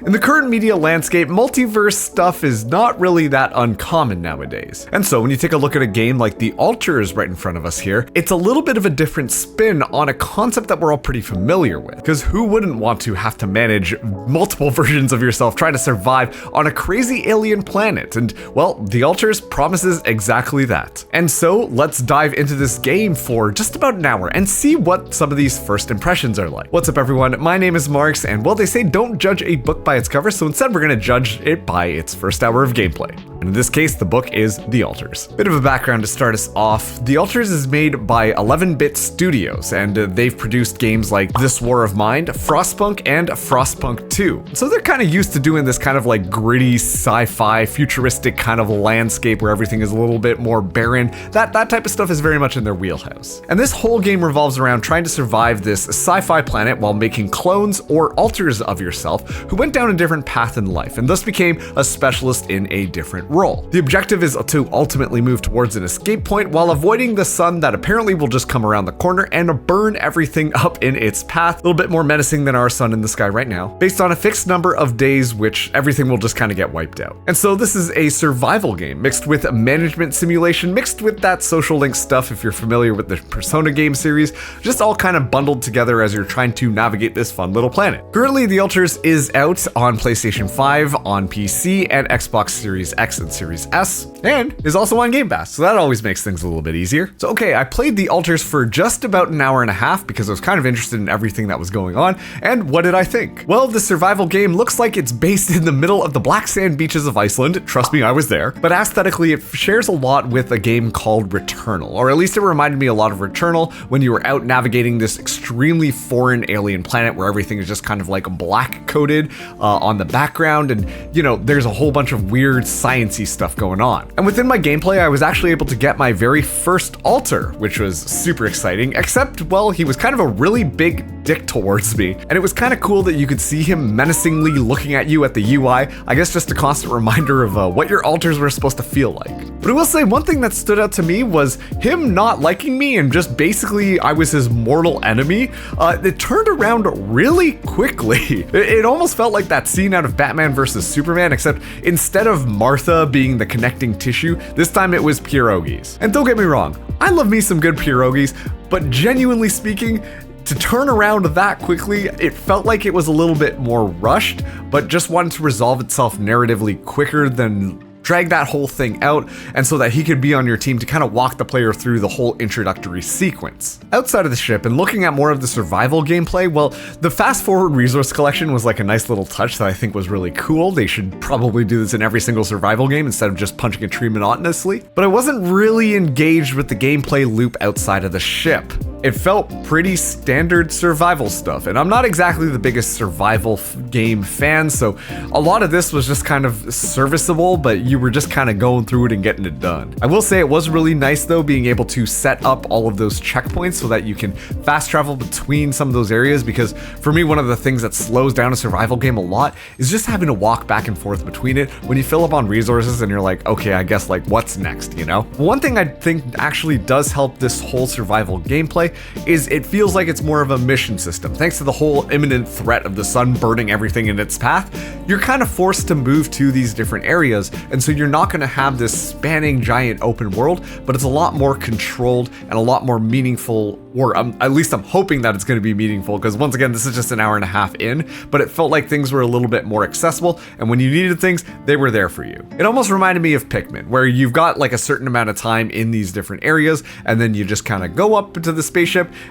In the current media landscape, multiverse stuff is not really that uncommon nowadays. And so when you take a look at a game like The Altars right in front of us here, it's a little bit of a different spin on a concept that we're all pretty familiar with. Because who wouldn't want to have to manage multiple versions of yourself trying to survive on a crazy alien planet? And well, The Altars promises exactly that. And so let's dive into this game for just about an hour and see what some of these first impressions are like. What's up everyone, my name is Marks, and well, they say don't judge a book by its cover, so instead we're going to judge it by its first hour of gameplay. And in this case, the book is The Altars. Bit of a background to start us off. The Altars is made by 11-bit studios, and they've produced games like This War of Mine, Frostpunk, and Frostpunk 2. So they're kind of used to doing this kind of like gritty sci-fi, futuristic kind of landscape where everything is a little bit more barren. That type of stuff is very much in their wheelhouse. And this whole game revolves around trying to survive this sci-fi planet while making clones or alters of yourself who went down a different path in life and thus became a specialist in a different role. The objective is to ultimately move towards an escape point while avoiding the sun that apparently will just come around the corner and burn everything up in its path. A little bit more menacing than our sun in the sky right now, based on a fixed number of days which everything will just kind of get wiped out. And so this is a survival game mixed with management simulation, mixed with that social link stuff if you're familiar with the Persona game series, just all kind of bundled together as you're trying to navigate this fun little planet. Currently, The Altars is out on PlayStation 5, on PC, and Xbox Series X and Series S, and is also on Game Pass, so that always makes things a little bit easier. So okay, I played The Altars for just about an hour and a half because I was kind of interested in everything that was going on, and what did I think? Well, the survival game looks like it's based in the middle of the black sand beaches of Iceland, trust me, I was there, but aesthetically it shares a lot with a game called Returnal, or at least it reminded me a lot of Returnal when you were out navigating this extremely foreign alien planet where everything is just kind of like black coated on the background, and you know, there's a whole bunch of weird science-y stuff going on. And within my gameplay, I was actually able to get my very first altar, which was super exciting, except, well, he was kind of a really big dick towards me, and it was kind of cool that you could see him menacingly looking at you at the UI, I guess just a constant reminder of what your altars were supposed to feel like. But I will say one thing that stood out to me was him not liking me and just basically I was his mortal enemy. It turned around really quickly. It almost felt like that scene out of Batman vs. Superman, except instead of Martha being the connecting tissue, this time it was pierogies. And don't get me wrong, I love me some good pierogies, but genuinely speaking, to turn around that quickly, it felt like it was a little bit more rushed, but just wanted to resolve itself narratively quicker than drag that whole thing out, and so that he could be on your team to kind of walk the player through the whole introductory sequence. Outside of the ship and looking at more of the survival gameplay, well, the fast forward resource collection was like a nice little touch that I think was really cool. They should probably do this in every single survival game instead of just punching a tree monotonously. But I wasn't really engaged with the gameplay loop outside of the ship. It felt pretty standard survival stuff, and I'm not exactly the biggest survival game fan, so a lot of this was just kind of serviceable, but you were just kind of going through it and getting it done. I will say it was really nice though being able to set up all of those checkpoints so that you can fast travel between some of those areas, because for me one of the things that slows down a survival game a lot is just having to walk back and forth between it when you fill up on resources and you're like, okay, I guess like what's next, you know? One thing I think actually does help this whole survival gameplay is it feels like it's more of a mission system. Thanks to the whole imminent threat of the sun burning everything in its path, you're kind of forced to move to these different areas, and so you're not going to have this spanning giant open world, but it's a lot more controlled and a lot more meaningful, or at least I'm hoping that it's going to be meaningful, because once again, this is just an hour and a half in, but it felt like things were a little bit more accessible, and when you needed things, they were there for you. It almost reminded me of Pikmin, where you've got like a certain amount of time in these different areas, and then you just kind of go up into the spaceship,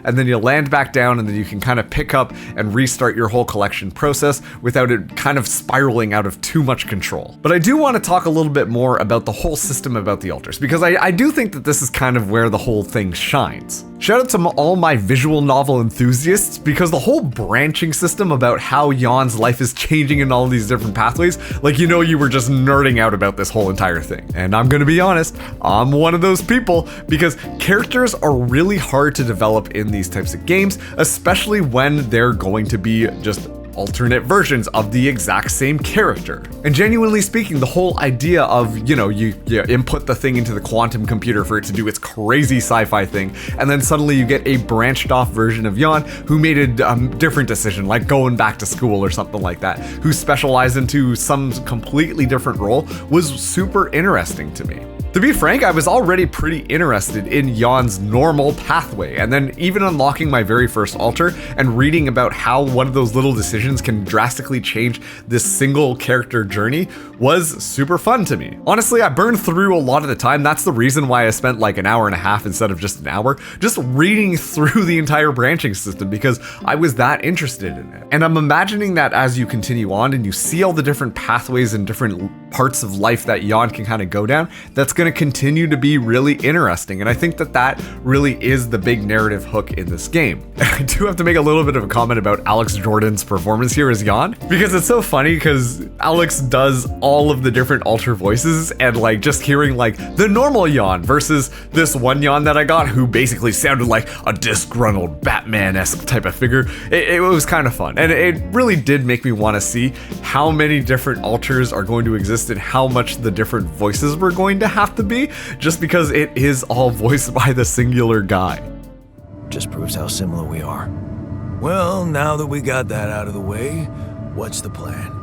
and then you land back down, and then you can kind of pick up and restart your whole collection process without it kind of spiraling out of too much control. But I do want to talk a little bit more about the whole system about the altars, because I do think that this is kind of where the whole thing shines. Shout out to all my visual novel enthusiasts, because the whole branching system about how Jan's life is changing in all these different pathways, like, you know, you were just nerding out about this whole entire thing. And I'm gonna be honest, I'm one of those people, because characters are really hard to develop in these types of games, especially when they're going to be just alternate versions of the exact same character. And genuinely speaking, the whole idea of, you input the thing into the quantum computer for it to do its crazy sci-fi thing, and then suddenly you get a branched off version of Jan who made a different decision, like going back to school or something like that, who specialized into some completely different role, was super interesting to me. To be frank, I was already pretty interested in Jan's normal pathway, and then even unlocking my very first altar and reading about how one of those little decisions can drastically change this single character journey was super fun to me. Honestly, I burned through a lot of the time. That's the reason why I spent like an hour and a half instead of just an hour, just reading through the entire branching system because I was that interested in it. And I'm imagining that as you continue on and you see all the different pathways and different parts of life that Jan can kind of go down, that's going to continue to be really interesting. And I think that that really is the big narrative hook in this game. I do have to make a little bit of a comment about Alex Jordan's performance here as Jan, because it's so funny because Alex does all of the different alter voices, and like just hearing like the normal Jan versus this one Jan that I got who basically sounded like a disgruntled Batman-esque type of figure, it was kind of fun. And it really did make me want to see how many different alters are going to exist and how much the different voices were going to have to be, just because it is all voiced by the singular guy. Just proves how similar we are. Well, now that we got that out of the way, what's the plan?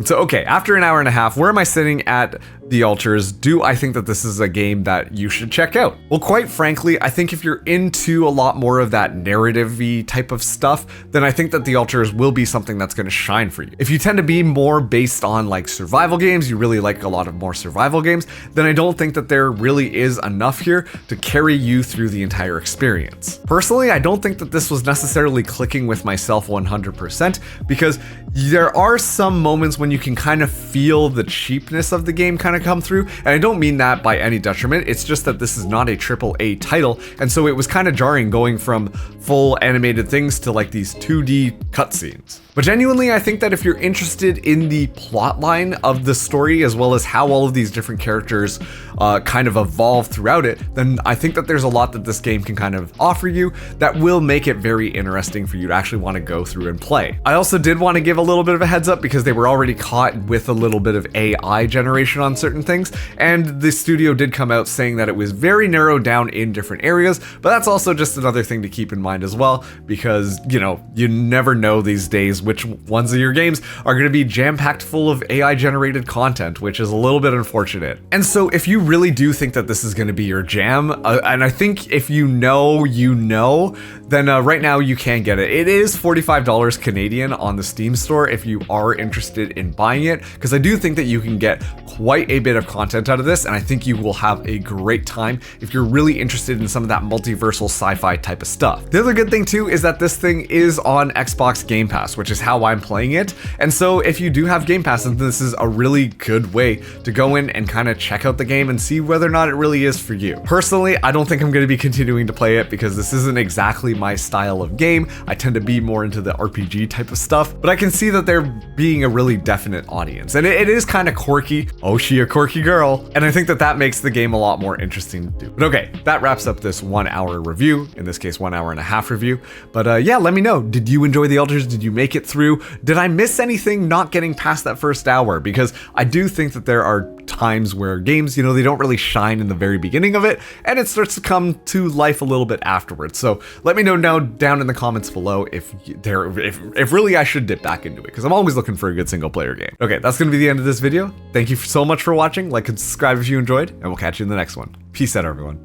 So, okay, after an hour and a half, where am I sitting at the altars? Do I think that this is a game that you should check out? Well, quite frankly, I think if you're into a lot more of that narrative-y type of stuff, then I think that the altars will be something that's going to shine for you. If you tend to be more based on like survival games, you really like a lot of more survival games, then I don't think that there really is enough here to carry you through the entire experience. Personally, I don't think that this was necessarily clicking with myself 100%, because there are some moments when you can kind of feel the cheapness of the game kind of come through, and I don't mean that by any detriment. It's just that this is not a AAA title, and so it was kind of jarring going from full animated things to like these 2D cutscenes. But genuinely, I think that if you're interested in the plot line of the story, as well as how all of these different characters kind of evolve throughout it, then I think that there's a lot that this game can kind of offer you that will make it very interesting for you to actually want to go through and play. I also did want to give a little bit of a heads up because they were already caught with a little bit of AI generation on certain things, and the studio did come out saying that it was very narrowed down in different areas, but that's also just another thing to keep in mind as well, because, you never know these days which ones of your games are going to be jam-packed full of AI generated content, which is a little bit unfortunate. And so if you really do think that this is going to be your jam, and I think if you know, then right now you can get it. It is $45 Canadian on the Steam store if you are interested in buying it, because I do think that you can get quite a bit of content out of this, and I think you will have a great time if you're really interested in some of that multiversal sci-fi type of stuff. The other good thing too is that this thing is on Xbox Game Pass, which is how I'm playing it, and so if you do have Game Pass, then this is a really good way to go in and kind of check out the game and see whether or not it really is for you. Personally, I don't think I'm going to be continuing to play it because this isn't exactly my style of game. I tend to be more into the RPG type of stuff, but I can see that they're being a really definite audience, and it is kind of quirky. Oh, she a quirky girl, and I think that that makes the game a lot more interesting to do. But okay, that wraps up this 1 hour review, in this case 1 hour and a half review. But yeah, let me know, did you enjoy the altars? Did you make it through? Did I miss anything not getting past that first hour? Because I do think that there are times where games, they don't really shine in the very beginning of it, and it starts to come to life a little bit afterwards. So let me know now down in the comments below if really I should dip back into it, because I'm always looking for a good single player game. Okay, that's gonna be the end of this video. Thank you so much for watching. Like and subscribe if you enjoyed, and we'll catch you in the next one. Peace out, everyone.